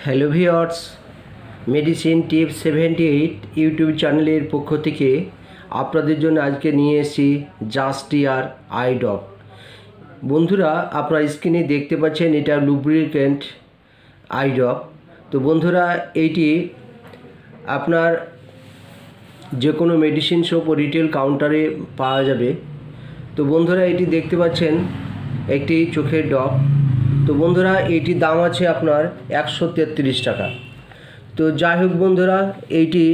Hello viewers, medicine tips 78 YouTube চ্যানেলের পক্ষ থেকে আপনাদের জন্য আজকে নিয়ে এসেছি জাস্ট টিয়ার আই ড্রপ। বন্ধুরা, আপনারা স্ক্রিনে দেখতে পাচ্ছেন এটা লুব্রিকেন্ট আই ড্রপ। তো বন্ধুরা, এইটি আপনার যে কোনো মেডিসিন শপ ও রিটেল কাউন্টারে পাওয়া যাবে। তো বন্ধুরা, এটি দেখতে পাচ্ছেন একটি চোখের ড্রপ। তো বন্ধুরা, এইটির দাম আছে আপনার 133 টাকা। তো যাই হোক বন্ধুরা, এইটি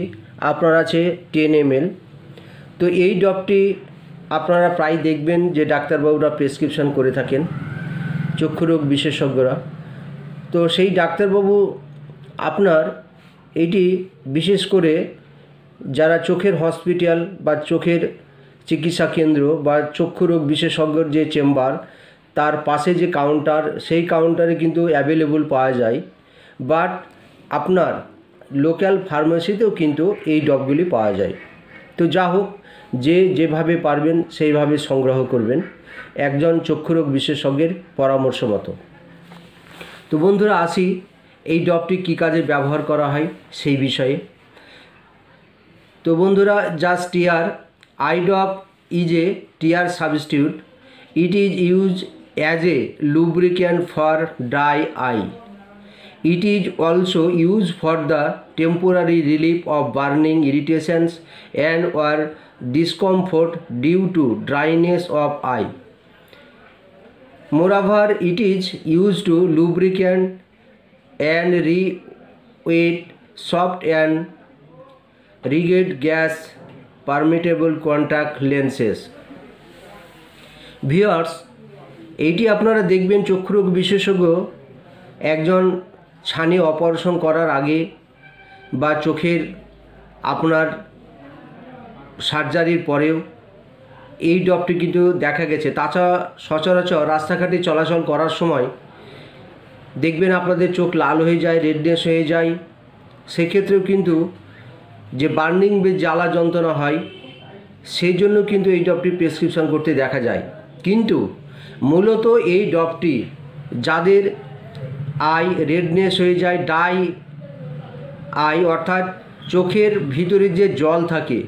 আপনার আছে 10 ml। তো এই ড্রপটি আপনারা প্রায় দেখবেন যে ডাক্তারবাবুরা প্রেসক্রিপশন করে থাকেন, চক্ষুরোগ বিশেষজ্ঞরা। তো সেই ডাক্তারবাবু আপনার এটি বিশেষ করে যারা চোখের হসপিটাল বা চোখের চিকিৎসা কেন্দ্র বা চক্ষুরোগ বিশেষজ্ঞর যে চেম্বার, তার পাশে যে কাউন্টার, সেই কাউন্টারে কিন্তু অ্যাভেলেবল পাওয়া যায়। বাট আপনার লোকাল ফার্মেসিতেও কিন্তু এই ড্রপগুলি পাওয়া যায়। তো যা হোক, যে যেভাবে পারবেন সেইভাবে সংগ্রহ করবেন একজন চক্ষুরোগ বিশেষজ্ঞের পরামর্শ মতো। তো বন্ধুরা, আসি এই ড্রপটি কী কাজে ব্যবহার করা হয় সেই বিষয়ে। তো বন্ধুরা, just tear eye drop is a tear substitute. It is use as a lubricant for dry eye. It is also used for the temporary relief of burning irritations and or discomfort due to dryness of eye. Moreover, it is used to lubricate and re-wet soft and rigid gas permeable contact lenses. Viewers, এইটি আপনারা দেখবেন চক্ষুরোগ বিশেষজ্ঞ একজন ছানি operation করার আগে বা চোখের আপনার সার্জারির পরেও এই ড্রপটি কিন্তু দেখা গেছে। তাছাড়া সচরাচর রাস্তাঘাটে চলাচল করার সময় দেখবেন আপনাদের চোখ লাল হয়ে যায়, রেডনেস হয়ে যায়। সেক্ষেত্রেও কিন্তু যে বার্নিং বা জ্বালা যন্ত্রণা হয়, সেই জন্য কিন্তু এই ড্রপটি প্রেসক্রিপশন করতে দেখা যায়। কিন্তু মূলত এই ড্রপটি যাদের আই রেডনেস হয়ে যায়, ডাই আই অর্থাৎ চোখের ভিতরে যে জল থাকে,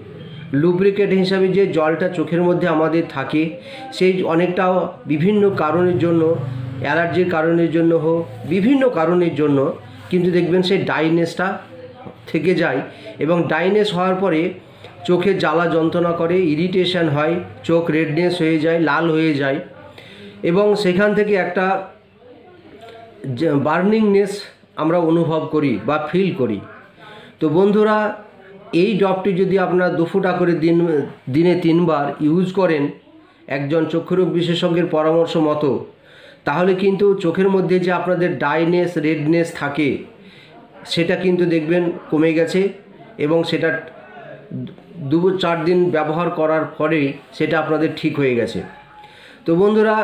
লুব্রিকেট হিসাবে যে জলটা চোখের মধ্যে আমাদের থাকে, সেই অনেকটা বিভিন্ন কারণের জন্য, অ্যালার্জির কারণের জন্য হোক, বিভিন্ন কারণের জন্য কিন্তু দেখবেন সেই ডাইনেসটা থেকে যায় এবং ডাইনেস হওয়ার পরে চোখে জ্বালা যন্ত্রণা করে, ইরিটেশন হয়, চোখ রেডনেস হয়ে যায়, লাল হয়ে যায় এবং সেখান থেকে একটা বার্নিংনেস আমরা অনুভব করি বা ফিল করি। তো বন্ধুরা, এই ড্রপটি যদি আপনারা 2 ফোঁটা করে দিনে 3 বার ইউজ করেন একজন চক্ষুরোগ বিশেষজ্ঞের পরামর্শ মতো, তাহলে কিন্তু চোখের মধ্যে যে আপনাদের ডাইনেস রেডনেস থাকে সেটা কিন্তু দেখবেন কমে গেছে এবং সেটা 2-4 দিন ব্যবহার করার পরেই সেটা আপনাদের ঠিক হয়ে গেছে। তো বন্ধুরা,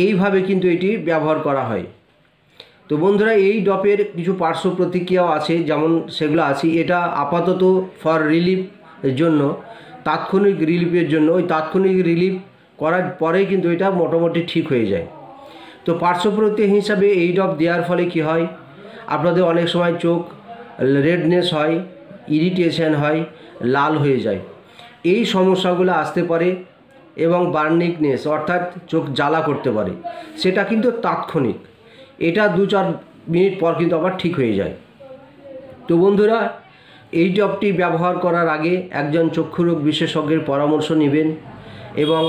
এইভাবে কিন্তু এটি ব্যবহার করা হয়। তো বন্ধুরা, এই ড্রপের কিছু পার্শ্ব প্রতিক্রিয়াও আছে, যেমন সেগুলো আছে। এটা আপাতত ফর রিলিফ জন্য, তাৎক্ষণিক রিলিফের জন্য, ওই তাৎক্ষণিক রিলিফ করার পরেই কিন্তু এটা মোটামুটি ঠিক হয়ে যায়। তো পার্শ্ব প্রতিক্রিয়া হিসাবে এই ড্রপ দেওয়ার ফলে কি হয়, আপনাদের অনেক সময় চোখ রেডনেস হয়, ইরিটেশন হয়, লাল হয়ে যায়, এই সমস্যাগুলো আসতে পারে এবং বার্নিংনেস অর্থাৎ চোখ জ্বালা করতে পারে। সেটা কিন্তু তাৎক্ষণিক, এটা 2-4 মিনিট পর কিন্তু আবার ঠিক হয়ে যায়। তো বন্ধুরা, এই ড্রপটি ব্যবহার করার আগে একজন চক্ষুরোগ বিশেষজ্ঞের পরামর্শ নেবেন এবং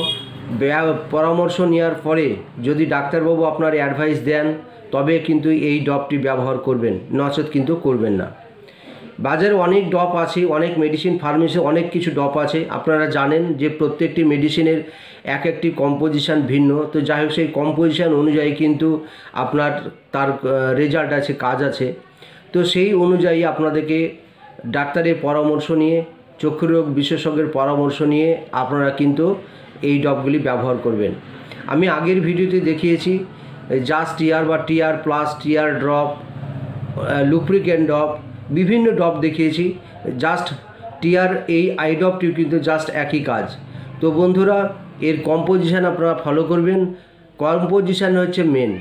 পরামর্শ নেওয়ার পরে যদি ডাক্তারবাবু আপনার অ্যাডভাইস দেন তবে কিন্তু এই ড্রপটি ব্যবহার করবেন, নচেত কিন্তু করবেন না। বাজারে অনেক ড্রপ আছে, অনেক মেডিসিন ফার্মেসি অনেক কিছু ড্রপ আছে। আপনারা জানেন যে প্রত্যেকটি মেডিসিনের এক একটি কম্পোজিশান ভিন্ন। তো যাই হোক, সেই কম্পোজিশান অনুযায়ী কিন্তু আপনার তার রেজাল্ট আছে, কাজ আছে। তো সেই অনুযায়ী আপনাদেরকে ডাক্তারের পরামর্শ নিয়ে, চক্ষুরোগ বিশেষজ্ঞের পরামর্শ নিয়ে আপনারা কিন্তু এই ড্রপগুলি ব্যবহার করবেন। আমি আগের ভিডিওতে দেখিয়েছি জাস্ট টিয়ার বা tear plus tear drop, lubricant drop, বিভিন্ন ড্রপ দেখিয়েছি। জাস্ট টিয়ার এই আই ড্রপটিও কিন্তু জাস্ট একই কাজ। তো বন্ধুরা, এর কম্পোজিশান আপনারা ফলো করবেন। কম্পোজিশান হচ্ছে মেন।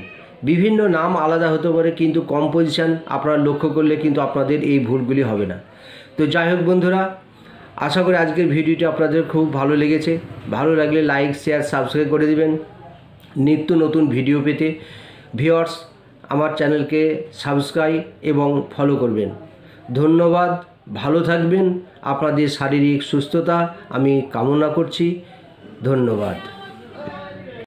বিভিন্ন নাম আলাদা হতে পারে, কিন্তু কম্পোজিশন আপনারা লক্ষ্য করলে কিন্তু আপনাদের এই ভুলগুলি হবে না। তো যাই হোক বন্ধুরা, আশা করি আজকের ভিডিওটি আপনাদের খুব ভালো লেগেছে। ভালো লাগলে লাইক, শেয়ার, সাবস্ক্রাইব করে দিবেন নিত্য নতুন ভিডিও পেতে। ভিউয়ার্স, আমার চ্যানেলকে সাবস্ক্রাইব এবং ফলো করবেন। ধন্যবাদ, ভালো থাকবেন। আপনাদের শারীরিক সুস্থতা আমি কামনা করছি। ধন্যবাদ।